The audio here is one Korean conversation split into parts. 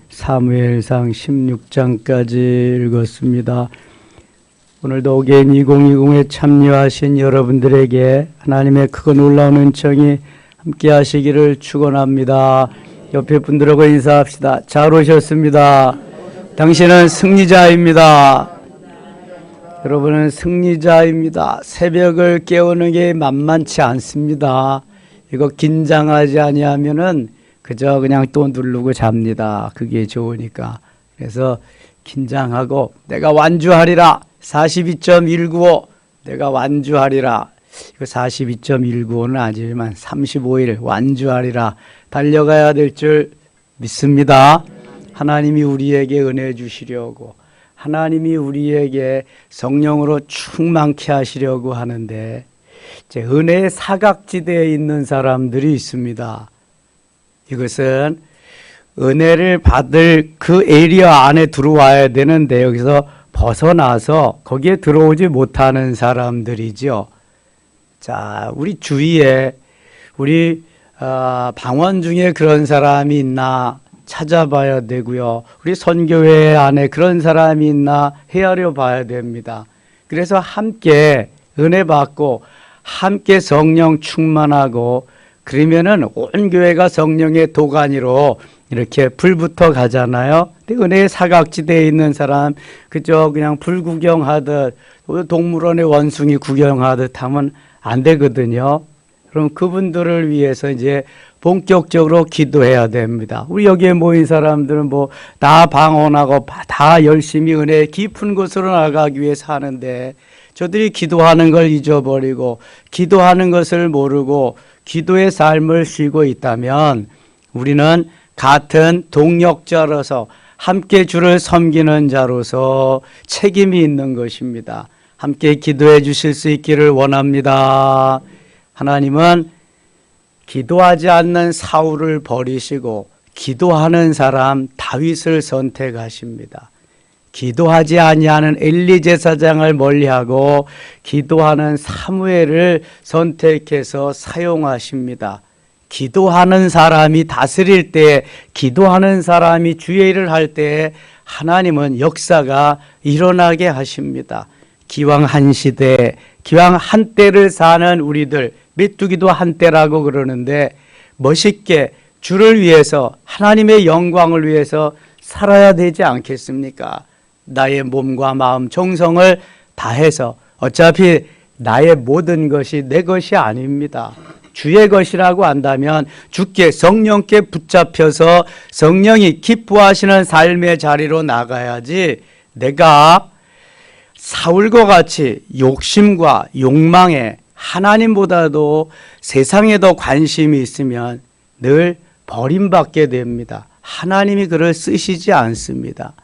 사무엘상 16장까지 읽었습니다. 오늘도 어게인 2020에 참여하신 여러분들에게 하나님의 크고 놀라운 은총이 함께 하시기를 축원합니다. 옆에 분들하고 인사합시다. 잘 오셨습니다. 당신은 승리자입니다. 여러분은 승리자입니다. 새벽을 깨우는 게 만만치 않습니다. 이거 긴장하지 아니하면은 그저 그냥 또 누르고 잡니다. 그게 좋으니까. 그래서 긴장하고 내가 완주하리라. 42.195 내가 완주하리라. 이거 42.195는 아니지만 35일 완주하리라. 달려가야 될 줄 믿습니다. 하나님이 우리에게 은혜 주시려고, 하나님이 우리에게 성령으로 충만케 하시려고 하는데, 이제 은혜의 사각지대에 있는 사람들이 있습니다. 이것은 은혜를 받을 그 에리어 안에 들어와야 되는데 여기서 벗어나서 거기에 들어오지 못하는 사람들이죠. 자, 우리 주위에 우리 방언 중에 그런 사람이 있나 찾아봐야 되고요. 우리 선교회 안에 그런 사람이 있나 헤아려 봐야 됩니다. 그래서 함께 은혜 받고 함께 성령 충만하고 그러면은 온 교회가 성령의 도가니로 이렇게 불붙어 가잖아요. 근데 은혜의 사각지대에 있는 사람 그저 그냥 불 구경하듯 동물원의 원숭이 구경하듯 하면 안 되거든요. 그럼 그분들을 위해서 이제 본격적으로 기도해야 됩니다. 우리 여기에 모인 사람들은 뭐 다 방언하고 다 열심히 은혜의 깊은 곳으로 나가기 위해서 하는데 저들이 기도하는 걸 잊어버리고 기도하는 것을 모르고 기도의 삶을 쉬고 있다면 우리는 같은 동역자로서 함께 주를 섬기는 자로서 책임이 있는 것입니다. 함께 기도해 주실 수 있기를 원합니다. 하나님은 기도하지 않는 사울을 버리시고 기도하는 사람 다윗을 선택하십니다. 기도하지 아니하는 엘리 제사장을 멀리하고 기도하는 사무엘을 선택해서 사용하십니다. 기도하는 사람이 다스릴 때, 기도하는 사람이 주의 일을 할 때 하나님은 역사가 일어나게 하십니다. 기왕 한 시대, 기왕 한 때를 사는 우리들, 메뚜기도 한 때라고 그러는데 멋있게 주를 위해서 하나님의 영광을 위해서 살아야 되지 않겠습니까? 나의 몸과 마음, 정성을 다해서 어차피 나의 모든 것이 내 것이 아닙니다. 주의 것이라고 한다면 주께 성령께 붙잡혀서 성령이 기뻐하시는 삶의 자리로 나가야지 내가 사울과 같이 욕심과 욕망에 하나님보다도 세상에 더 관심이 있으면 늘 버림받게 됩니다. 하나님이 그를 쓰시지 않습니다.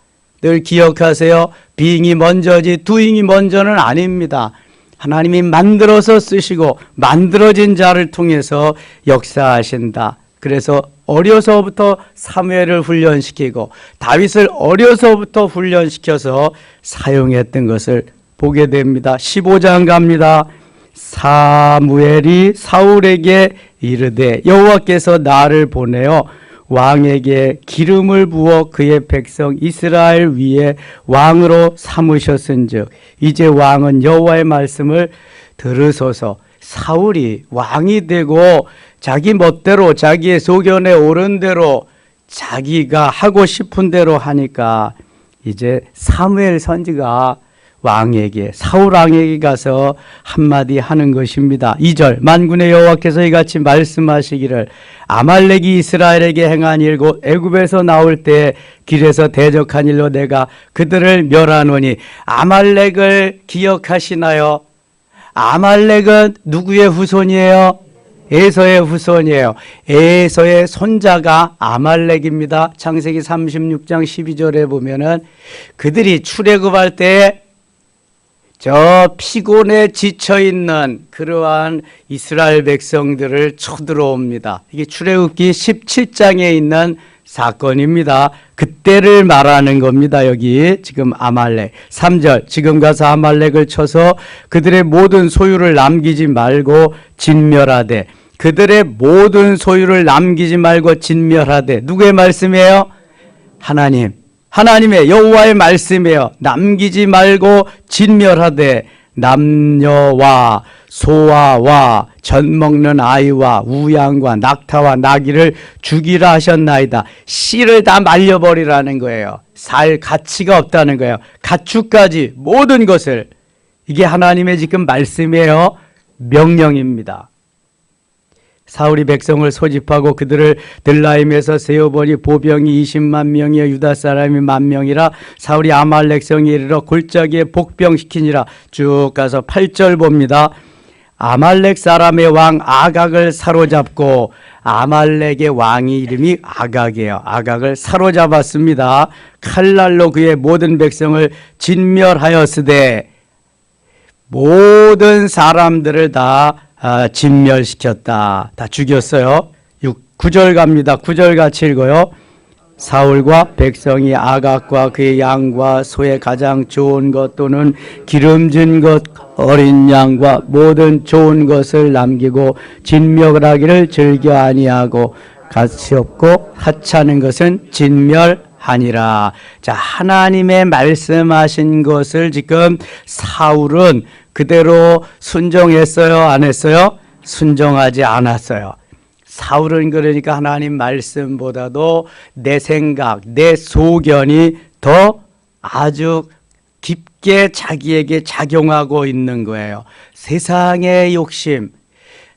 늘 기억하세요. being이 먼저지 doing이 먼저는 아닙니다. 하나님이 만들어서 쓰시고 만들어진 자를 통해서 역사하신다. 그래서 어려서부터 사무엘을 훈련시키고 다윗을 어려서부터 훈련시켜서 사용했던 것을 보게 됩니다. 15장 갑니다. 사무엘이 사울에게 이르되 여호와께서 나를 보내어 왕에게 기름을 부어 그의 백성 이스라엘 위에 왕으로 삼으셨은즉 이제 왕은 여호와의 말씀을 들으소서. 사울이 왕이 되고 자기 멋대로 자기의 소견에 오른 대로 자기가 하고 싶은 대로 하니까 이제 사무엘 선지가 왕에게 사울 왕에게 가서 한마디 하는 것입니다. 2절 만군의 여호와께서 이같이 말씀하시기를 아말렉이 이스라엘에게 행한 일고 애굽에서 나올 때 길에서 대적한 일로 내가 그들을 멸하노니 아말렉을 기억하시나요? 아말렉은 누구의 후손이에요? 에서의 후손이에요. 에서의 손자가 아말렉입니다. 창세기 36장 12절에 보면은 그들이 출애굽할 때 저 피곤에 지쳐있는 그러한 이스라엘 백성들을 쳐들어옵니다. 이게 출애굽기 17장에 있는 사건입니다. 그때를 말하는 겁니다. 여기 지금 아말렉 3절 지금 가서 아말렉을 쳐서 그들의 모든 소유를 남기지 말고 진멸하되 그들의 모든 소유를 남기지 말고 진멸하되 누구의 말씀이에요? 하나님의 여호와의 말씀이에요. 남기지 말고 진멸하되 남녀와 소아와 젖 먹는 아이와 우양과 낙타와 나귀를 죽이라 하셨나이다. 씨를 다 말려버리라는 거예요. 살 가치가 없다는 거예요. 가축까지 모든 것을. 이게 하나님의 지금 말씀이에요. 명령입니다. 사울이 백성을 소집하고 그들을 들라임에서 세어보니 보병이 20만 명이여 유다 사람이 10,000명이라. 사울이 아말렉 성에 이르러 골짜기에 복병시키니라. 쭉 가서 8절 봅니다. 아말렉 사람의 왕 아각을 사로잡고, 아말렉의 왕이 이름이 아각이에요. 아각을 사로잡았습니다. 칼날로 그의 모든 백성을 진멸하였으되 모든 사람들을 다 진멸시켰다. 다 죽였어요. 9절 갑니다. 9절 같이 읽어요. 사울과 백성이 아각과 그의 양과 소의 가장 좋은 것 또는 기름진 것 어린 양과 모든 좋은 것을 남기고 진멸하기를 즐겨 아니하고 가치 없고 하찮은 것은 진멸하니라. 자, 하나님의 말씀하신 것을 지금 사울은 그대로 순종했어요? 안 했어요? 순종하지 않았어요. 사울은 그러니까 하나님 말씀보다도 내 생각, 내 소견이 더 아주 깊게 자기에게 작용하고 있는 거예요. 세상의 욕심,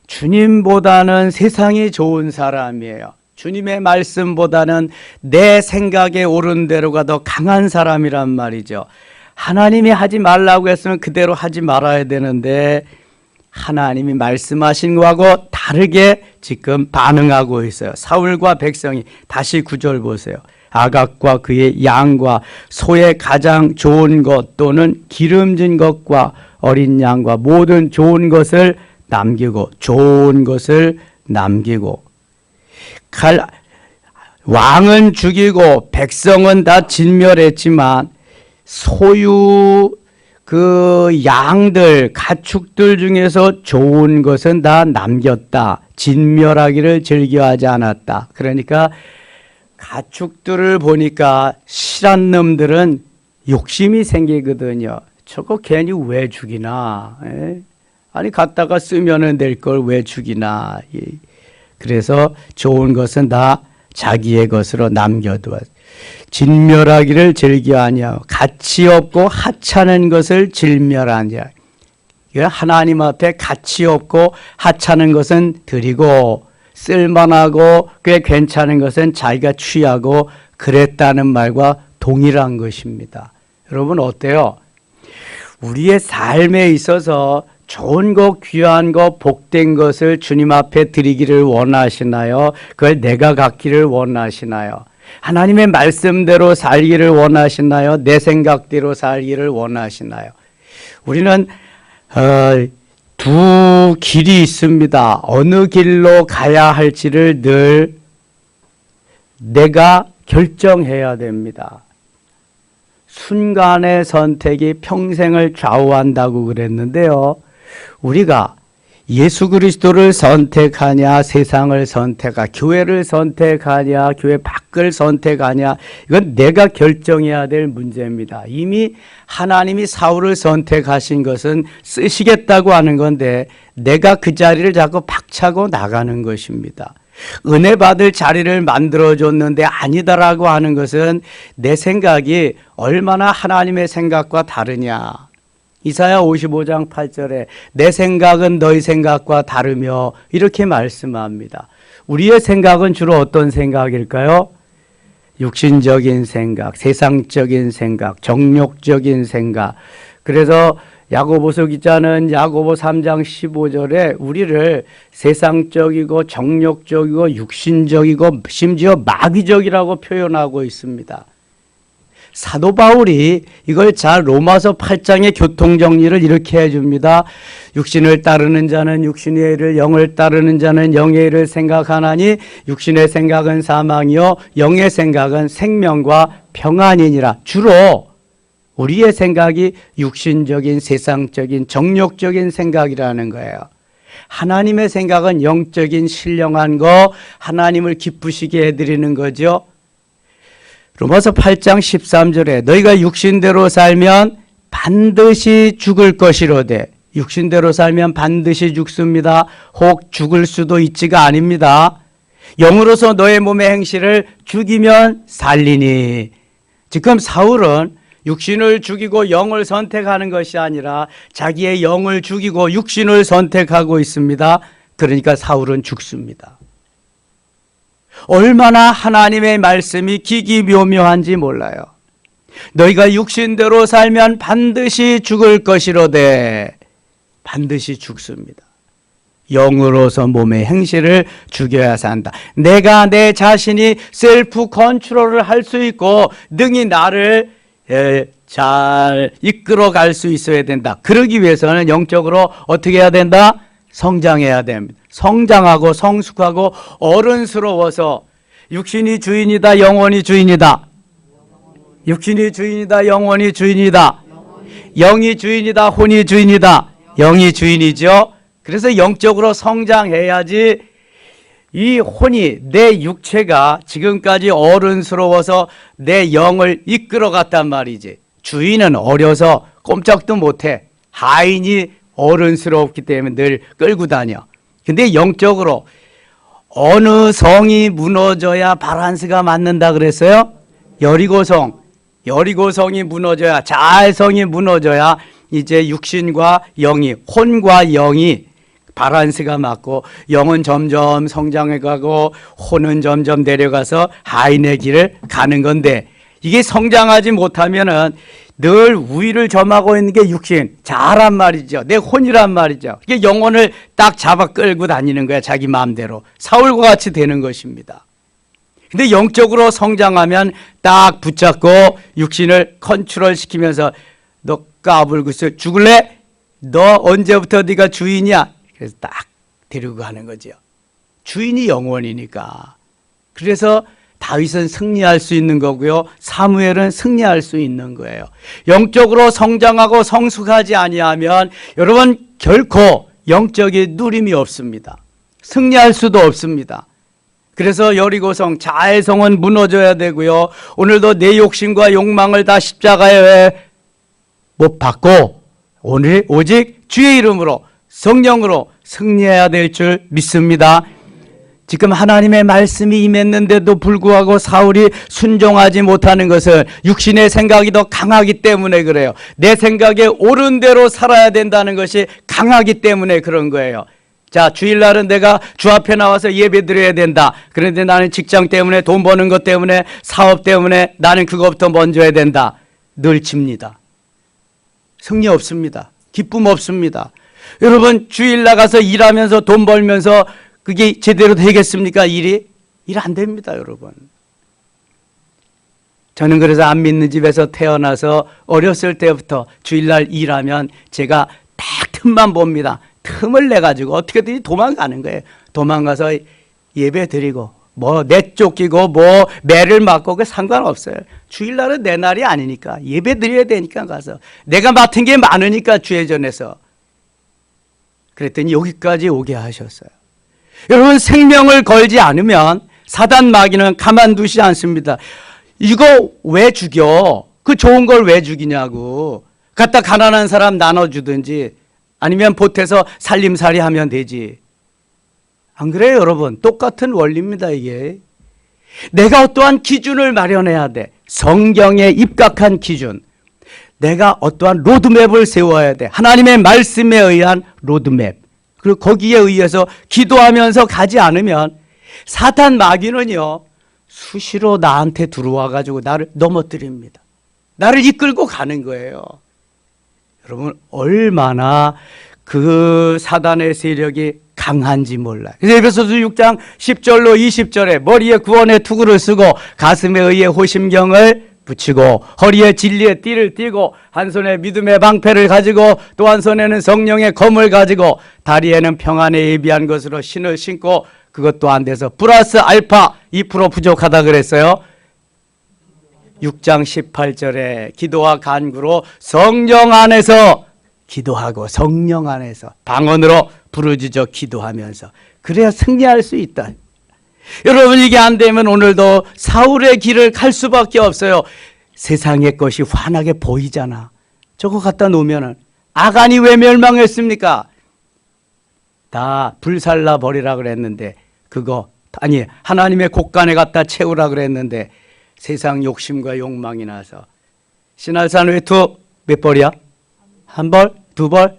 주님보다는 세상이 좋은 사람이에요. 주님의 말씀보다는 내 생각에 옳은 대로가 더 강한 사람이란 말이죠. 하나님이 하지 말라고 했으면 그대로 하지 말아야 되는데 하나님이 말씀하신 거하고 다르게 지금 반응하고 있어요. 사울과 백성이. 다시 9절 보세요. 아각과 그의 양과 소의 가장 좋은 것 또는 기름진 것과 어린 양과 모든 좋은 것을 남기고, 좋은 것을 남기고, 왕은 죽이고 백성은 다 진멸했지만 소유 그 양들, 가축들 중에서 좋은 것은 다 남겼다. 진멸하기를 즐겨하지 않았다. 그러니까 가축들을 보니까 실한 놈들은 욕심이 생기거든요. 저거 괜히 왜 죽이나? 아니 갖다가 쓰면은 될 걸 왜 죽이나? 그래서 좋은 것은 다 자기의 것으로 남겨두었. 진멸하기를 즐겨 아니하고 가치 없고 하찮은 것을 진멸하냐. 하나님 앞에 가치 없고 하찮은 것은 드리고 쓸만하고 꽤 괜찮은 것은 자기가 취하고 그랬다는 말과 동일한 것입니다. 여러분 어때요? 우리의 삶에 있어서 좋은 것, 귀한 것, 복된 것을 주님 앞에 드리기를 원하시나요? 그걸 내가 갖기를 원하시나요? 하나님의 말씀대로 살기를 원하시나요? 내 생각대로 살기를 원하시나요? 우리는 두 길이 있습니다. 어느 길로 가야 할지를 늘 내가 결정해야 됩니다. 순간의 선택이 평생을 좌우한다고 그랬는데요. 우리가 예수 그리스도를 선택하냐, 세상을 선택하냐, 교회를 선택하냐, 교회 밖을 선택하냐, 이건 내가 결정해야 될 문제입니다. 이미 하나님이 사울을 선택하신 것은 쓰시겠다고 하는 건데 내가 그 자리를 자꾸 박차고 나가는 것입니다. 은혜 받을 자리를 만들어줬는데 아니다라고 하는 것은 내 생각이 얼마나 하나님의 생각과 다르냐. 이사야 55장 8절에 내 생각은 너희 생각과 다르며 이렇게 말씀합니다. 우리의 생각은 주로 어떤 생각일까요? 육신적인 생각, 세상적인 생각, 정욕적인 생각. 그래서 야고보서 기자는 야고보 3장 15절에 우리를 세상적이고 정욕적이고 육신적이고 심지어 마귀적이라고 표현하고 있습니다. 사도 바울이 이걸 잘 로마서 8장의 교통정리를 이렇게 해줍니다. 육신을 따르는 자는 육신의 일을, 영을 따르는 자는 영의 일을 생각하나니 육신의 생각은 사망이요 영의 생각은 생명과 평안이니라. 주로 우리의 생각이 육신적인, 세상적인, 정욕적인 생각이라는 거예요. 하나님의 생각은 영적인 신령한 거, 하나님을 기쁘시게 해드리는 거죠. 로마서 8장 13절에 너희가 육신대로 살면 반드시 죽을 것이로되, 육신대로 살면 반드시 죽습니다. 혹 죽을 수도 있지가 아닙니다. 영으로서 너의 몸의 행실을 죽이면 살리니. 지금 사울은 육신을 죽이고 영을 선택하는 것이 아니라 자기의 영을 죽이고 육신을 선택하고 있습니다. 그러니까 사울은 죽습니다. 얼마나 하나님의 말씀이 기기묘묘한지 몰라요. 너희가 육신대로 살면 반드시 죽을 것이로되, 반드시 죽습니다. 영으로서 몸의 행실을 죽여야 산다. 내가 내 자신이 셀프 컨트롤을 할 수 있고 능히 나를 잘 이끌어 갈 수 있어야 된다. 그러기 위해서는 영적으로 어떻게 해야 된다? 성장해야 됩니다. 성장하고 성숙하고 어른스러워서, 육신이 주인이다, 영혼이 주인이다. 육신이 주인이다, 영혼이 주인이다. 영이 주인이다, 혼이 주인이다. 영이 주인이죠. 그래서 영적으로 성장해야지 이 혼이, 내 육체가 지금까지 어른스러워서 내 영을 이끌어 갔단 말이지. 주인은 어려서 꼼짝도 못해. 하인이 어른스럽기 때문에 늘 끌고 다녀. 근데 영적으로 어느 성이 무너져야 바란스가 맞는다 그랬어요? 여리고성. 여리고성이 무너져야, 자알성이 무너져야 이제 육신과 영이, 혼과 영이 바란스가 맞고, 영은 점점 성장해가고 혼은 점점 내려가서 하인의 길을 가는 건데, 이게 성장하지 못하면은 늘 우위를 점하고 있는 게 육신, 자란 말이죠. 내 혼이란 말이죠. 이게 영혼을 딱 잡아 끌고 다니는 거야, 자기 마음대로. 사울과 같이 되는 것입니다. 근데 영적으로 성장하면 딱 붙잡고 육신을 컨트롤 시키면서, 너 까불고 있어, 죽을래? 너 언제부터 네가 주인이야? 그래서 딱 데리고 가는 거죠. 주인이 영원이니까. 그래서 다윗은 승리할 수 있는 거고요, 사무엘은 승리할 수 있는 거예요. 영적으로 성장하고 성숙하지 아니하면 여러분 결코 영적인 누림이 없습니다. 승리할 수도 없습니다. 그래서 여리고성, 자애성은 무너져야 되고요, 오늘도 내 욕심과 욕망을 다 십자가에 못 받고 오늘 오직 주의 이름으로 성령으로 승리해야 될 줄 믿습니다. 지금 하나님의 말씀이 임했는데도 불구하고 사울이 순종하지 못하는 것은 육신의 생각이 더 강하기 때문에 그래요. 내 생각에 옳은 대로 살아야 된다는 것이 강하기 때문에 그런 거예요. 자, 주일날은 내가 주 앞에 나와서 예배 드려야 된다. 그런데 나는 직장 때문에, 돈 버는 것 때문에, 사업 때문에 나는 그것부터 먼저 해야 된다. 늘 집니다. 승리 없습니다. 기쁨 없습니다. 여러분, 주일 나가서 일하면서 돈 벌면서 그게 제대로 되겠습니까? 일이? 일 안 됩니다, 여러분. 저는 그래서 안 믿는 집에서 태어나서 어렸을 때부터 주일날 일하면 제가 딱 틈만 봅니다. 틈을 내가지고 어떻게든지 도망가는 거예요. 도망가서 예배 드리고, 뭐 내쫓기고, 뭐 매를 맞고, 그 상관없어요. 주일날은 내 날이 아니니까, 예배 드려야 되니까 가서. 내가 맡은 게 많으니까 주회전에서. 그랬더니 여기까지 오게 하셨어요. 여러분, 생명을 걸지 않으면 사단 마귀는 가만두지 않습니다. 이거 왜 죽여? 그 좋은 걸 왜 죽이냐고. 갖다 가난한 사람 나눠주든지 아니면 보태서 살림살이 하면 되지. 안 그래요, 여러분? 똑같은 원리입니다, 이게. 내가 어떠한 기준을 마련해야 돼. 성경에 입각한 기준. 내가 어떠한 로드맵을 세워야 돼. 하나님의 말씀에 의한 로드맵. 그리고 거기에 의해서 기도하면서 가지 않으면 사탄 마귀는요, 수시로 나한테 들어와 가지고 나를 넘어뜨립니다. 나를 이끌고 가는 거예요. 여러분, 얼마나 그 사단의 세력이 강한지 몰라요. 그래서 에베소서 6장 10절로 20절에 머리에 구원의 투구를 쓰고 가슴에 의해 호심경을 붙이고 허리에 진리의 띠를 띠고 한 손에 믿음의 방패를 가지고 또 한 손에는 성령의 검을 가지고 다리에는 평안에 예비한 것으로 신을 신고, 그것도 안 돼서 플러스 알파 2% 부족하다 그랬어요. 6장 18절에 기도와 간구로 성령 안에서 기도하고 성령 안에서 방언으로 부르짖어 기도하면서, 그래야 승리할 수 있다. 여러분, 이게 안 되면 오늘도 사울의 길을 갈 수밖에 없어요. 세상의 것이 환하게 보이잖아. 저거 갖다 놓으면은 아간이 왜 멸망했습니까? 다 불살라 버리라 그랬는데, 그거 아니 하나님의 곳간에 갖다 채우라 그랬는데 세상 욕심과 욕망이 나서 신할산 외투 몇 벌이야? 한 벌? 두 벌?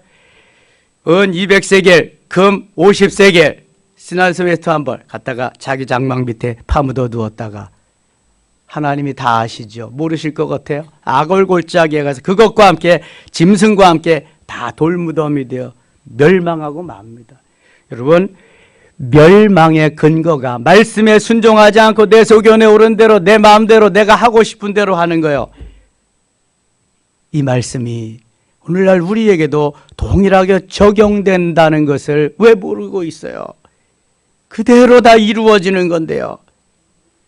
은 200세겔, 금 50세겔, 신할산 외투 한 벌 갖다가 자기 장막 밑에 파묻어 두었다가, 하나님이 다 아시죠? 모르실 것 같아요? 아골골짜기에 가서 그것과 함께 짐승과 함께 다 돌무덤이 되어 멸망하고 맙니다. 여러분, 멸망의 근거가 말씀에 순종하지 않고 내 소견에 오른 대로 내 마음대로 내가 하고 싶은 대로 하는 거예요. 이 말씀이 오늘날 우리에게도 동일하게 적용된다는 것을 왜 모르고 있어요? 그대로 다 이루어지는 건데요.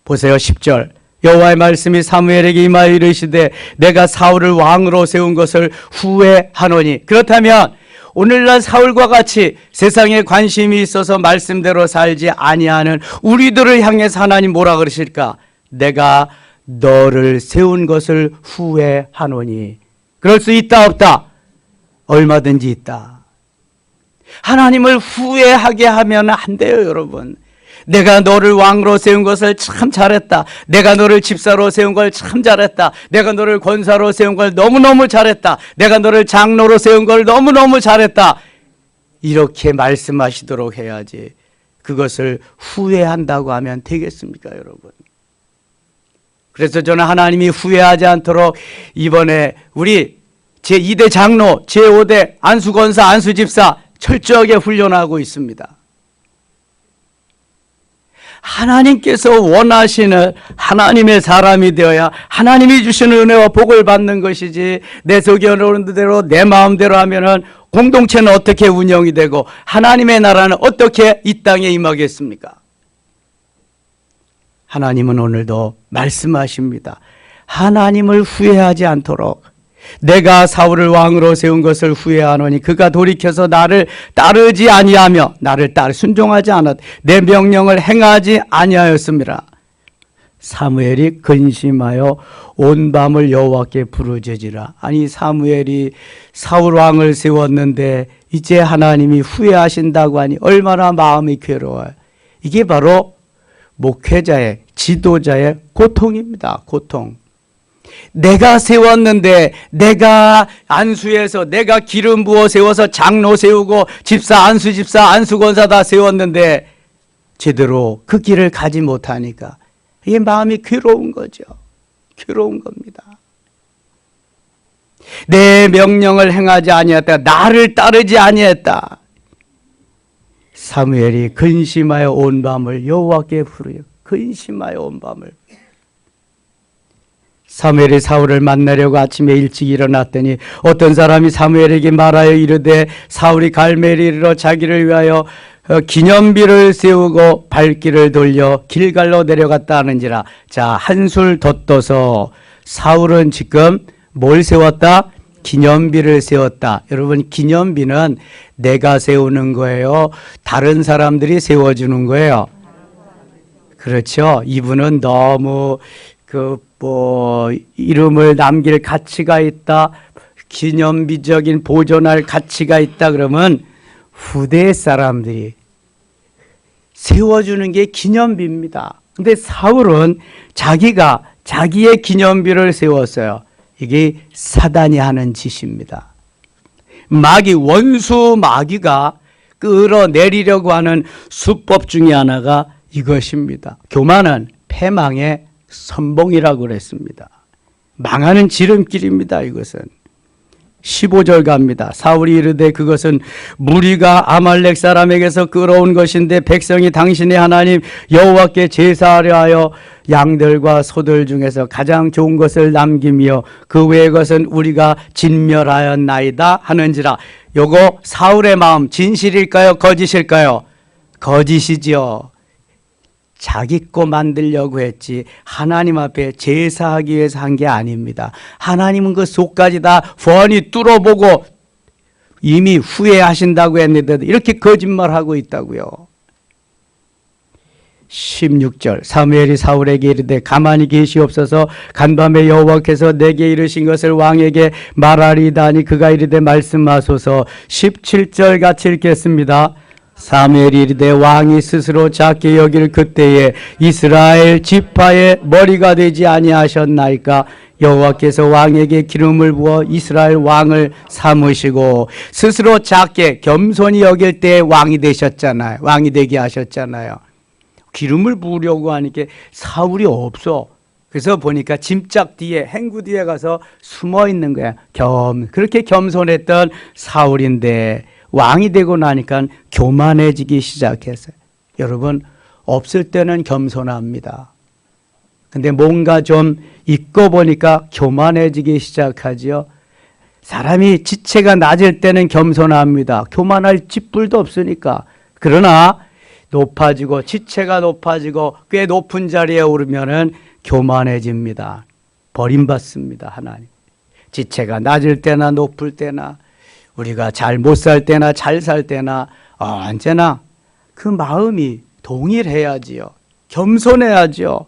보세요. 10절. 여호와의 말씀이 사무엘에게 임하여 이르시되 내가 사울을 왕으로 세운 것을 후회하노니. 그렇다면 오늘날 사울과 같이 세상에 관심이 있어서 말씀대로 살지 아니하는 우리들을 향해서 하나님 뭐라 그러실까? 내가 너를 세운 것을 후회하노니. 그럴 수 있다 없다? 얼마든지 있다. 하나님을 후회하게 하면 안 돼요, 여러분. 내가 너를 왕으로 세운 것을 참 잘했다. 내가 너를 집사로 세운 걸 참 잘했다. 내가 너를 권사로 세운 걸 너무너무 잘했다. 내가 너를 장로로 세운 걸 너무너무 잘했다. 이렇게 말씀하시도록 해야지. 그것을 후회한다고 하면 되겠습니까, 여러분? 그래서 저는 하나님이 후회하지 않도록 이번에 우리 제2대 장로, 제5대 안수권사, 안수집사 철저하게 훈련하고 있습니다. 하나님께서 원하시는 하나님의 사람이 되어야 하나님이 주시는 은혜와 복을 받는 것이지, 내 소견에 오른 대로 내 마음대로 하면은 공동체는 어떻게 운영이 되고 하나님의 나라는 어떻게 이 땅에 임하겠습니까? 하나님은 오늘도 말씀하십니다. 하나님을 후회하지 않도록, 내가 사울을 왕으로 세운 것을 후회하노니 그가 돌이켜서 나를 따르지 아니하며 나를 순종하지 않았, 내 명령을 행하지 아니하였습니다. 사무엘이 근심하여 온 밤을 여호와께 부르짖으라. 아니, 사무엘이 사울 왕을 세웠는데 이제 하나님이 후회하신다고 하니 얼마나 마음이 괴로워요. 이게 바로 목회자의, 지도자의 고통입니다. 고통. 내가 세웠는데, 내가 안수해서 내가 기름 부어 세워서 장로 세우고 집사, 안수집사, 안수권사 다 세웠는데 제대로 그 길을 가지 못하니까 이게 마음이 괴로운 거죠. 괴로운 겁니다. 내 명령을 행하지 아니했다. 나를 따르지 아니했다. 사무엘이 근심하여 온 밤을 여호와께 부르여. 근심하여 온 밤을. 사무엘이 사울을 만나려고 아침에 일찍 일어났더니 어떤 사람이 사무엘에게 말하여 이르되 사울이 갈멜에 이르러 자기를 위하여 기념비를 세우고 발길을 돌려 길갈로 내려갔다 하는지라. 자, 한술 덧떠서 사울은 지금 뭘 세웠다? 기념비를 세웠다. 여러분, 기념비는 내가 세우는 거예요? 다른 사람들이 세워주는 거예요? 그렇죠. 이분은 너무 이름을 남길 가치가 있다, 기념비적인 보존할 가치가 있다 그러면 후대 사람들이 세워주는 게 기념비입니다. 근데 사울은 자기가 자기의 기념비를 세웠어요. 이게 사단이 하는 짓입니다. 마귀, 원수 마귀가 끌어내리려고 하는 수법 중에 하나가 이것입니다. 교만은 패망의 선봉이라고 그랬습니다. 망하는 지름길입니다. 이것은 15절 갑니다. 사울이 이르되 그것은 무리가 아말렉 사람에게서 끌어온 것인데 백성이 당신의 하나님 여호와께 제사하려 하여 양들과 소들 중에서 가장 좋은 것을 남기며 그 외의 것은 우리가 진멸하였나이다 하는지라. 요거 사울의 마음 진실일까요? 거짓일까요? 거짓이지요. 자기 거 만들려고 했지 하나님 앞에 제사하기 위해서 한 게 아닙니다. 하나님은 그 속까지 다 훤히 뚫어보고 이미 후회하신다고 했는데도 이렇게 거짓말하고 있다고요. 16절 사무엘이 사울에게 이르되 가만히 계시옵소서 간밤에 여호와께서 내게 이르신 것을 왕에게 말하리이다 하니 그가 이르되 말씀하소서. 17절 같이 읽겠습니다. 사무엘이 이르되 왕이 스스로 작게 여길 그때에 이스라엘 지파의 머리가 되지 아니하셨나이까. 여호와께서 왕에게 기름을 부어 이스라엘 왕을 삼으시고 스스로 작게 겸손히 여길 때 왕이 되셨잖아요. 왕이 되게 하셨잖아요. 기름을 부으려고 하니까 사울이 없어. 그래서 보니까 짐짝 뒤에 행구 뒤에 가서 숨어 있는 거야. 그렇게 겸손했던 사울인데 왕이 되고 나니까 교만해지기 시작했어요. 여러분, 없을 때는 겸손합니다. 근데 뭔가 좀 있고 보니까 교만해지기 시작하지요. 사람이 지체가 낮을 때는 겸손합니다. 교만할 짓불도 없으니까. 그러나 높아지고 지체가 높아지고 꽤 높은 자리에 오르면은 교만해집니다. 버림받습니다. 하나님. 지체가 낮을 때나 높을 때나 우리가 잘 못 살 때나 잘 살 때나 언제나 그 마음이 동일해야지요. 겸손해야지요.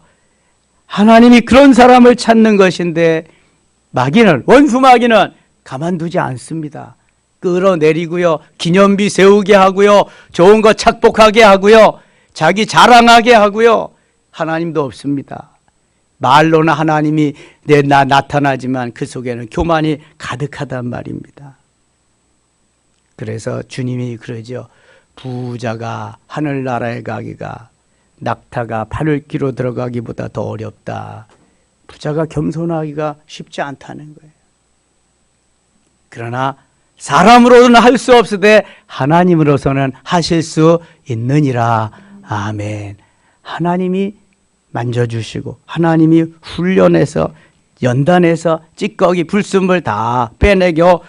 하나님이 그런 사람을 찾는 것인데 마귀는, 원수 마귀는 가만두지 않습니다. 끌어내리고요. 기념비 세우게 하고요. 좋은 거 착복하게 하고요. 자기 자랑하게 하고요. 하나님도 없습니다. 말로는 하나님이 나타나지만 그 속에는 교만이 가득하단 말입니다. 그래서 주님이 그러죠. 부자가 하늘나라에 가기가 낙타가 바늘귀로 들어가기보다 더 어렵다. 부자가 겸손하기가 쉽지 않다는 거예요. 그러나 사람으로는 할 수 없으되 하나님으로서는 하실 수 있느니라. 아멘. 하나님이 만져주시고 하나님이 훈련해서 연단해서 찌꺼기 불순물 다 빼내겨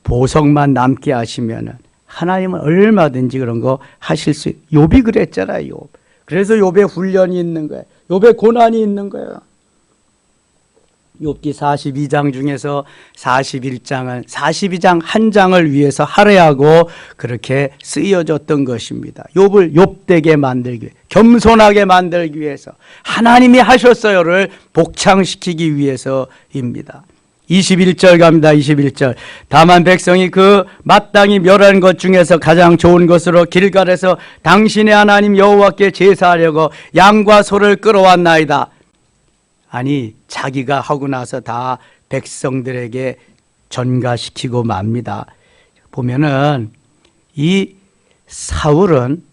보석만 남게 하시면은 하나님은 얼마든지 그런 거 하실 수 있어요. 욥이 그랬잖아요. 욥. 그래서 욥의 훈련이 있는 거예요. 욥의 고난이 있는 거예요. 욥기 42장 중에서 41장은 42장 한 장을 위해서 할애하고 그렇게 쓰여졌던 것입니다. 욥을 욥되게 만들기 위해, 겸손하게 만들기 위해서, 하나님이 하셨어요를 복창시키기 위해서입니다. 21절 갑니다. 21절. 다만 백성이 그 마땅히 멸한 것 중에서 가장 좋은 것으로 길갈에서 당신의 하나님 여호와께 제사하려고 양과 소를 끌어왔나이다. 아니, 자기가 하고 나서 다 백성들에게 전가시키고 맙니다. 보면은 이 사울은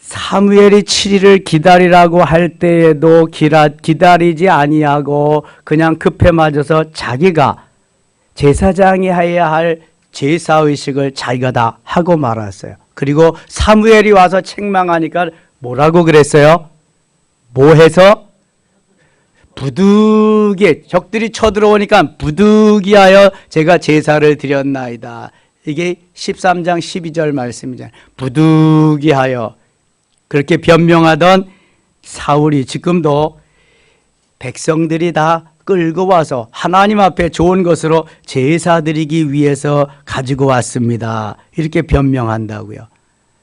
사무엘이 7일을 기다리라고 할 때에도 기다리지 아니하고 그냥 급해 맞아서 자기가 제사장이 해야 할 제사의식을 자기가 다 하고 말았어요. 그리고 사무엘이 와서 책망하니까 뭐라고 그랬어요? 뭐 해서? 부득이, 적들이 쳐들어오니까 부득이하여 제가 제사를 드렸나이다. 이게 13장 12절 말씀이잖아요. 부득이하여. 그렇게 변명하던 사울이 지금도 백성들이 다 끌고 와서 하나님 앞에 좋은 것으로 제사 드리기 위해서 가지고 왔습니다. 이렇게 변명한다고요.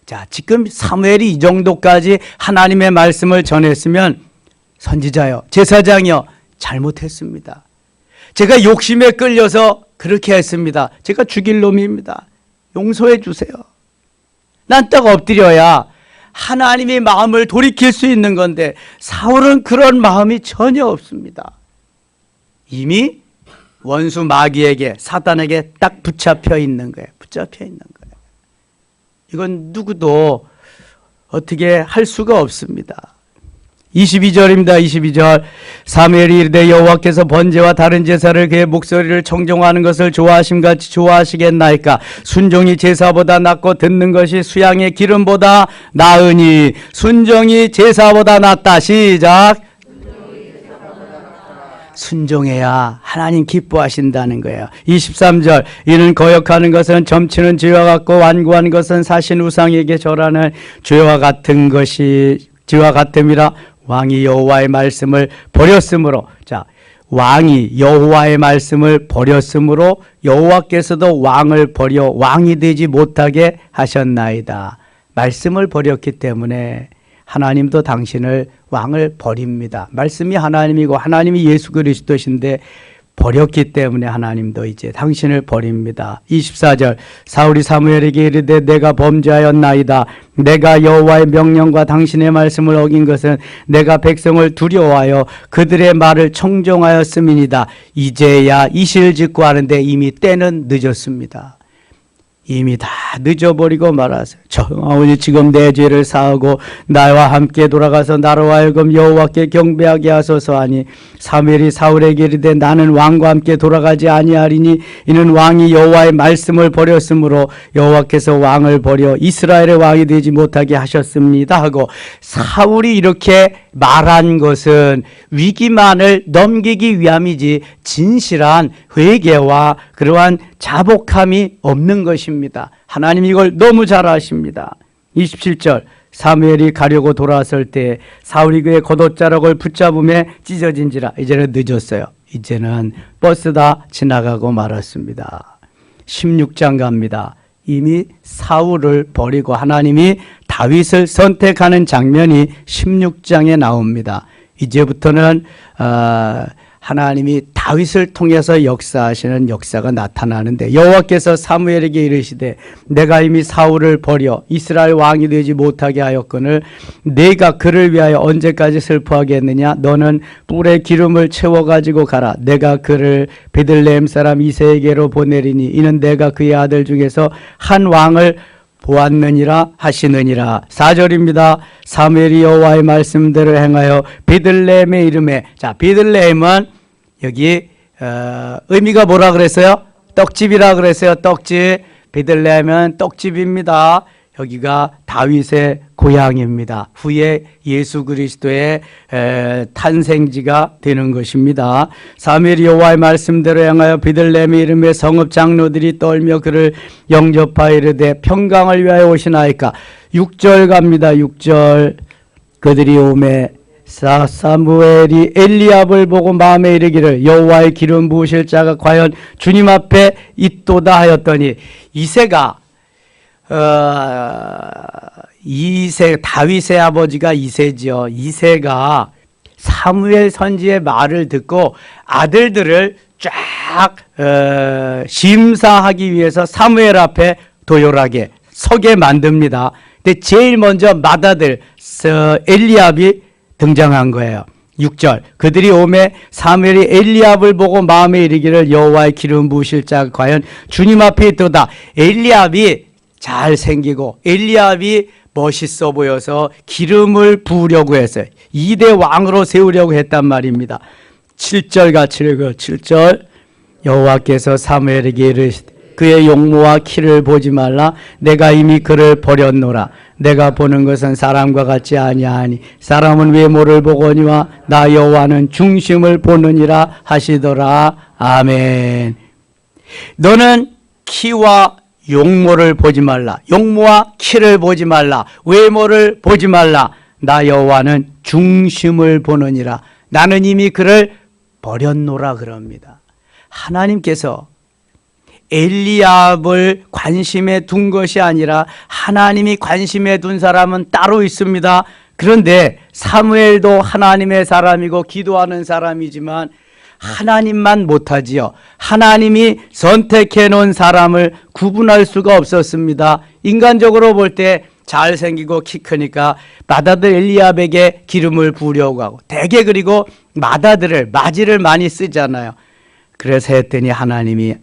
자, 지금 사무엘이 이 정도까지 하나님의 말씀을 전했으면 선지자요, 제사장이요, 잘못했습니다. 제가 욕심에 끌려서 그렇게 했습니다. 제가 죽일 놈입니다. 용서해 주세요. 난 딱 엎드려야 하나님의 마음을 돌이킬 수 있는 건데 사울은 그런 마음이 전혀 없습니다. 이미 원수 마귀에게, 사단에게 딱 붙잡혀 있는 거예요. 붙잡혀 있는 거예요. 이건 누구도 어떻게 할 수가 없습니다. 22절입니다. 22절. 사무엘이 이르되 여호와께서 번제와 다른 제사를 그의 목소리를 청종하는 것을 좋아하심같이 좋아하시겠나이까. 순종이 제사보다 낫고 듣는 것이 수양의 기름보다 나으니. 순종이 제사보다 낫다. 시작. 순종해야 하나님 기뻐하신다는 거예요. 23절. 이는 거역하는 것은 점치는 죄와 같고 완고한 것은 사신 우상에게 절하는 죄와 같은 것이 죄와 같음이라. 왕이 여호와의 말씀을 버렸으므로, 자, 왕이 여호와의 말씀을 버렸으므로 여호와께서도 왕을 버려 왕이 되지 못하게 하셨나이다. 말씀을 버렸기 때문에 하나님도 당신을 왕을 버립니다. 말씀이 하나님이고 하나님이 예수 그리스도신데 버렸기 때문에 하나님도 이제 당신을 버립니다. 24절 사울이 사무엘에게 이르되 내가 범죄하였나이다. 내가 여호와의 명령과 당신의 말씀을 어긴 것은 내가 백성을 두려워하여 그들의 말을 청종하였음이니이다. 이제야 이실 짓고 하는데 이미 때는 늦었습니다. 이미 다 늦어버리고 말하세요. 청하오니 지금 내 죄를 사하고 나와 함께 돌아가서 나로 하여금 여호와께 경배하게 하소서 하니 사무엘이 사울에게 이르되 나는 왕과 함께 돌아가지 아니하리니 이는 왕이 여호와의 말씀을 버렸으므로 여호와께서 왕을 버려 이스라엘의 왕이 되지 못하게 하셨습니다 하고 사울이 이렇게 말한 것은 위기만을 넘기기 위함이지 진실한 회개와 그러한 자복함이 없는 것입니다. 하나님 이걸 너무 잘 아십니다. 27절 사무엘이 가려고 돌아왔을 때 사울이 그의 겉옷자락을 붙잡음에 찢어진지라. 이제는 늦었어요. 이제는 버스 다 지나가고 말았습니다. 16장 갑니다. 이미 사울을 버리고 하나님이 다윗을 선택하는 장면이 16장에 나옵니다. 이제부터는 하나님이 다윗을 통해서 역사하시는 역사가 나타나는데 여호와께서 사무엘에게 이르시되 내가 이미 사울을 버려 이스라엘 왕이 되지 못하게 하였거늘 내가 그를 위하여 언제까지 슬퍼하겠느냐. 너는 뿔에 기름을 채워가지고 가라. 내가 그를 베들레헴 사람 이새에게로 보내리니 이는 내가 그의 아들 중에서 한 왕을 보았느니라 하시느니라. 4절입니다. 사무엘이 여호와의 말씀대로 행하여 베들레헴의 이름에, 자 베들레헴은 여기 의미가 뭐라 그랬어요? 떡집이라 그랬어요. 떡집. 베들레헴은 떡집입니다. 여기가 다윗의 고향입니다. 후에 예수 그리스도의 탄생지가 되는 것입니다. 사무엘이 여호와의 말씀대로 행하여 베들레헴의 이름의 성읍 장로들이 떨며 그를 영접하여 이르되 평강을 위하여 오시나이까. 6절 갑니다. 6절 그들이 오매 사무엘이 엘리압을 보고 마음에 이르기를 여호와의 기름 부으실 자가 과연 주님 앞에 있도다 하였더니 이새가 다윗의 아버지가 이새지요. 이새가 사무엘 선지의 말을 듣고 아들들을 쫙 심사하기 위해서 사무엘 앞에 도열하게 서게 만듭니다. 근데 제일 먼저 맏아들 엘리압이 등장한 거예요. 6절 그들이 오매 사무엘이 엘리압을 보고 마음에 이르기를 여호와의 기름 부으실 자가 과연 주님 앞에 있도다. 엘리압이 잘생기고 엘리압이 멋있어 보여서 기름을 부으려고 했어요. 2대 왕으로 세우려고 했단 말입니다. 7절 같이 읽어요. 7절 여호와께서 사무엘에게 이르시되 그의 용모와 키를 보지 말라. 내가 이미 그를 버렸노라. 내가 보는 것은 사람과 같지 아니하니 사람은 외모를 보거니와 나 여호와는 중심을 보느니라 하시더라. 아멘. 너는 키와 용모를 보지 말라. 용모와 키를 보지 말라. 외모를 보지 말라. 나 여호와는 중심을 보느니라. 나는 이미 그를 버렸노라 그럽니다. 하나님께서 엘리압을 관심에 둔 것이 아니라 하나님이 관심에 둔 사람은 따로 있습니다. 그런데 사무엘도 하나님의 사람이고 기도하는 사람이지만 하나님만 못하지요. 하나님이 선택해 놓은 사람을 구분할 수가 없었습니다. 인간적으로 볼 때 잘생기고 키 크니까 맏아들 엘리압에게 기름을 부으려고 하고 대개 그리고 맏아들을 맞이를 많이 쓰잖아요. 그래서 했더니 하나님이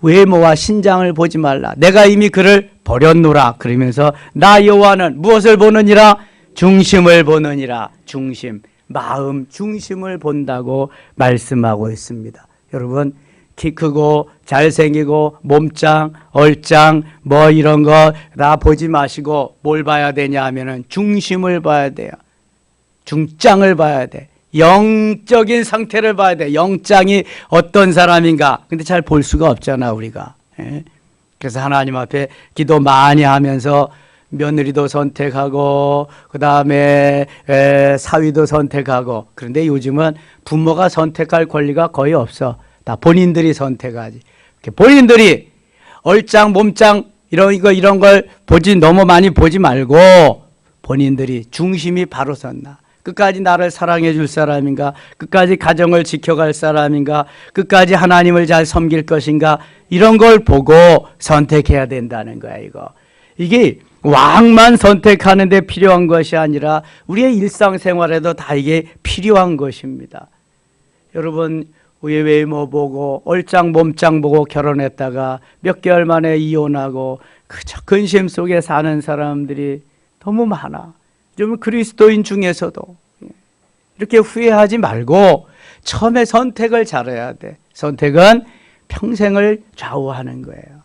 외모와 신장을 보지 말라. 내가 이미 그를 버렸노라. 그러면서 나 여호와는 무엇을 보느니라? 중심을 보느니라. 중심, 마음 중심을 본다고 말씀하고 있습니다. 여러분 키 크고 잘생기고 몸짱, 얼짱 뭐 이런 거 다 보지 마시고 뭘 봐야 되냐 하면은 중심을 봐야 돼요. 중짱을 봐야 돼. 영적인 상태를 봐야 돼. 영장이 어떤 사람인가. 근데 잘 볼 수가 없잖아 우리가. 그래서 하나님 앞에 기도 많이 하면서 며느리도 선택하고 그 다음에 사위도 선택하고. 그런데 요즘은 부모가 선택할 권리가 거의 없어. 다 본인들이 선택하지. 본인들이 얼짱 몸짱 이런 걸 너무 많이 보지 말고 본인들이 중심이 바로 섰나? 끝까지 나를 사랑해 줄 사람인가? 끝까지 가정을 지켜갈 사람인가? 끝까지 하나님을 잘 섬길 것인가? 이런 걸 보고 선택해야 된다는 거야, 이거. 이게 왕만 선택하는 데 필요한 것이 아니라 우리의 일상생활에도 다 이게 필요한 것입니다. 여러분, 외모 보고 얼짱 몸짱 보고 결혼했다가 몇 개월 만에 이혼하고 그저 근심 속에 사는 사람들이 너무 많아. 좀 그리스도인 중에서도 이렇게 후회하지 말고 처음에 선택을 잘해야 돼. 선택은 평생을 좌우하는 거예요.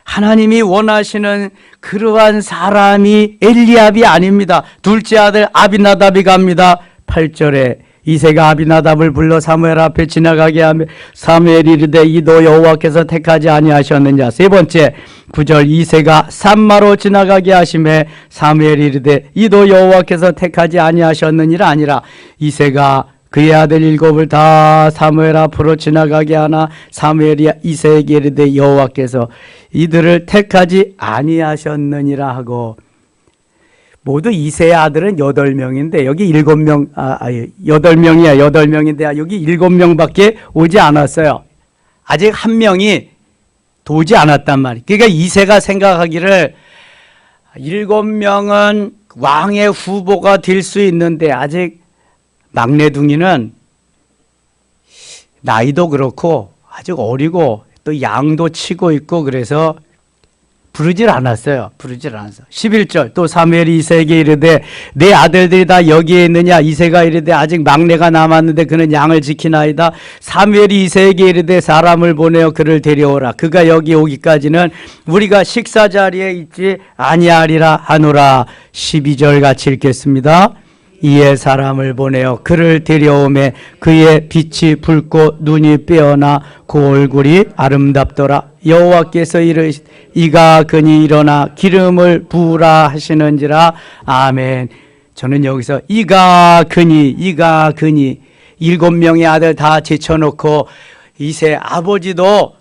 하나님이 원하시는 그러한 사람이 엘리압이 아닙니다. 둘째 아들 아비나답이 갑니다. 8절에 이새가 아비나답을 불러 사무엘 앞에 지나가게 하며 사무엘이 이르되 이도 여호와께서 택하지 아니하셨느냐. 세 번째 9절 이새가 산마로 지나가게 하심에 사무엘이 이르되 이도 여호와께서 택하지 아니하셨느니라. 아니라 이새가 그의 아들 7을 다 사무엘 앞으로 지나가게 하나 사무엘이 이새에게 이르되 여호와께서 이들을 택하지 아니하셨느니라 하고, 모두 이새의 아들은 8명인데 여기 7명, 8명이야. 8명인데 여기 7명밖에 오지 않았어요. 아직 한 명이 도지 않았단 말이에요. 그러니까 이새가 생각하기를 7명은 왕의 후보가 될 수 있는데 아직 막내둥이는 나이도 그렇고 아직 어리고 또 양도 치고 있고 그래서 부르질 않았어요. 부르질 않았어. 11절 또 사무엘이 이새에게 이르되 내 아들들이 다 여기에 있느냐. 이새가 이르되 아직 막내가 남았는데 그는 양을 지키나이다. 사무엘이 이새에게 이르되 사람을 보내어 그를 데려오라. 그가 여기 오기까지는 우리가 식사 자리에 있지 아니하리라 하노라. 12절 같이 읽겠습니다. 이에 사람을 보내어 그를 데려오매 그의 빛이 붉고 눈이 빼어나 그 얼굴이 아름답더라. 여호와께서 이르시되 이가 그니 일어나 기름을 부으라 하시는지라. 아멘. 저는 여기서 이가 그니 7명의 아들 다 제쳐놓고 이새 아버지도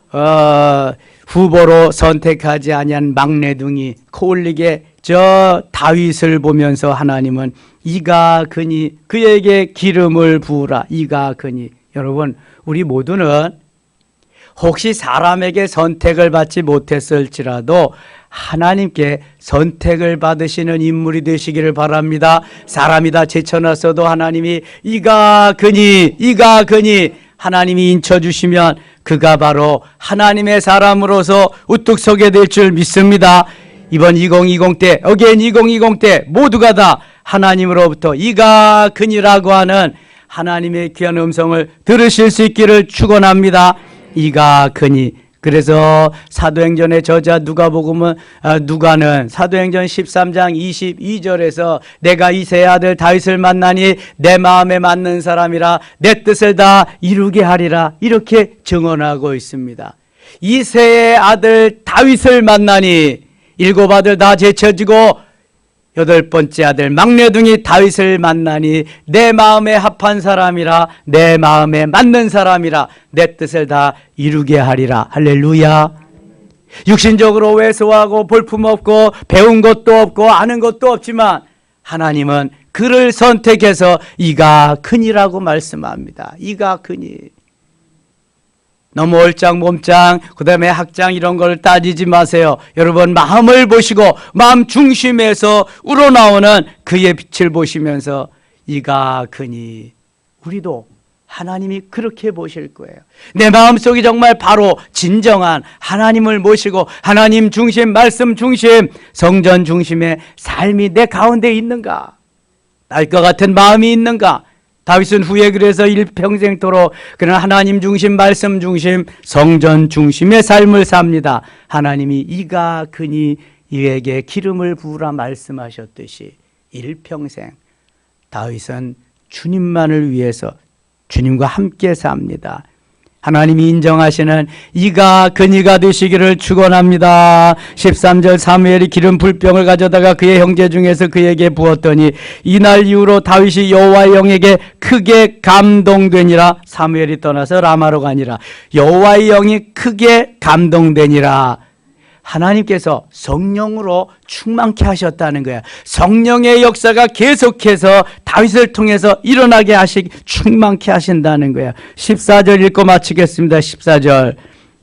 후보로 선택하지 아니한 막내둥이 코올리게 저 다윗을 보면서 하나님은 이가 그니 그에게 기름을 부으라. 이가 그니. 여러분, 우리 모두는 혹시 사람에게 선택을 받지 못했을지라도 하나님께 선택을 받으시는 인물이 되시기를 바랍니다. 사람이 다 제쳐놨어도 하나님이 이가 그니 하나님이 인쳐주시면 그가 바로 하나님의 사람으로서 우뚝 서게 될 줄 믿습니다. 이번 2020 때, 어게인 2020 때 모두가 다 하나님으로부터 이가 그니라고 하는 하나님의 귀한 음성을 들으실 수 있기를 축원합니다. 이가 그니. 그래서 사도행전의 저자 누가는 사도행전 13장 22절에서 내가 이새의 아들 다윗을 만나니 내 마음에 맞는 사람이라 내 뜻을 다 이루게 하리라, 이렇게 증언하고 있습니다. 이새의 아들 다윗을 만나니 7 아들 다 제쳐지고 8번째 아들 막내둥이 다윗을 만나니 내 마음에 합한 사람이라, 내 마음에 맞는 사람이라 내 뜻을 다 이루게 하리라. 할렐루야. 육신적으로 왜소하고 볼품없고 배운 것도 없고 아는 것도 없지만 하나님은 그를 선택해서 이가 크니라고 말씀합니다. 이가 크니. 너무 얼짱 몸짱 그 다음에 학장 이런 걸 따지지 마세요. 여러분 마음을 보시고 마음 중심에서 우러나오는 그의 빛을 보시면서 이가 크니. 우리도 하나님이 그렇게 보실 거예요. 내 마음속이 정말 바로 진정한 하나님을 모시고 하나님 중심, 말씀 중심, 성전 중심의 삶이 내 가운데 있는가? 날 것 같은 마음이 있는가? 다윗은 후에 그래서 일평생토록 그는 하나님 중심, 말씀 중심, 성전 중심의 삶을 삽니다. 하나님이 이가 그니 이에게 기름을 부으라 말씀하셨듯이 일평생 다윗은 주님만을 위해서 주님과 함께 삽니다. 하나님이 인정하시는 이가 그니가 되시기를 축원합니다. 13절 사무엘이 기름 불병을 가져다가 그의 형제 중에서 그에게 부었더니 이날 이후로 다윗이 여호와의 영에게 크게 감동되니라. 사무엘이 떠나서 라마로 가니라. 여호와의 영이 크게 감동되니라. 하나님께서 성령으로 충만케 하셨다는 거예요. 성령의 역사가 계속해서 다윗을 통해서 일어나게 충만케 하신다는 거예요. 14절 읽고 마치겠습니다. 14절.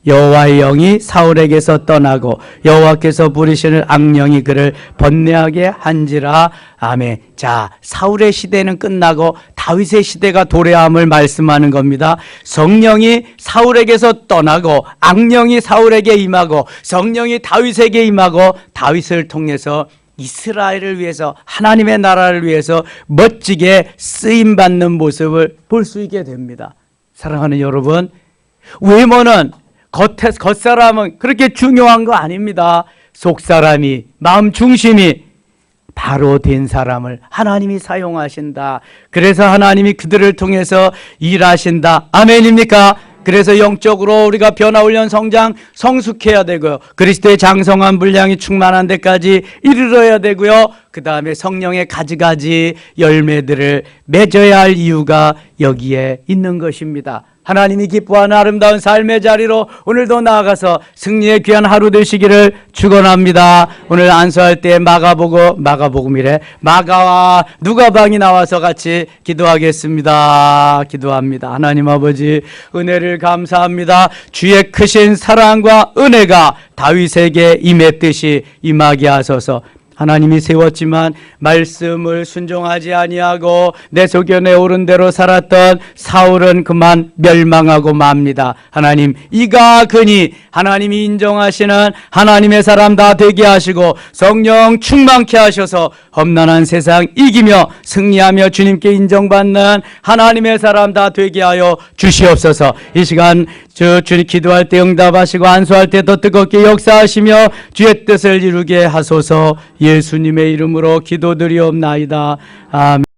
여호와의 영이 사울에게서 떠나고 여호와께서 부리시는 악령이 그를 번뇌하게 한지라. 아멘. 자, 사울의 시대는 끝나고 다윗의 시대가 도래함을 말씀하는 겁니다. 성령이 사울에게서 떠나고 악령이 사울에게 임하고 성령이 다윗에게 임하고 다윗을 통해서 이스라엘을 위해서 하나님의 나라를 위해서 멋지게 쓰임받는 모습을 볼 수 있게 됩니다. 사랑하는 여러분, 외모는 겉사람은 그렇게 중요한 거 아닙니다. 속사람이, 마음 중심이 바로 된 사람을 하나님이 사용하신다. 그래서 하나님이 그들을 통해서 일하신다. 아멘입니까? 그래서 영적으로 우리가 변화훈련 성장 성숙해야 되고요. 그리스도의 장성한 분량이 충만한 데까지 이르러야 되고요. 그 다음에 성령의 가지가지 열매들을 맺어야 할 이유가 여기에 있는 것입니다. 하나님이 기뻐하는 아름다운 삶의 자리로 오늘도 나아가서 승리의 귀한 하루 되시기를 축원합니다. 오늘 안수할 때 마가복음이래. 마가와 누가방이 나와서 같이 기도하겠습니다. 기도합니다. 하나님 아버지, 은혜를 감사합니다. 주의 크신 사랑과 은혜가 다윗에게 임했듯이 임하게 하소서. 하나님이 세웠지만 말씀을 순종하지 아니하고 내 소견에 오른 대로 살았던 사울은 그만 멸망하고 맙니다. 하나님, 이가 그니 하나님이 인정하시는 하나님의 사람 다 되게 하시고 성령 충만케 하셔서 험난한 세상 이기며 승리하며 주님께 인정받는 하나님의 사람 다 되게 하여 주시옵소서. 이 시간 주님 기도할 때 응답하시고 안수할 때 더 뜨겁게 역사하시며 주의 뜻을 이루게 하소서. 예수님의 이름으로 기도드리옵나이다. 아멘.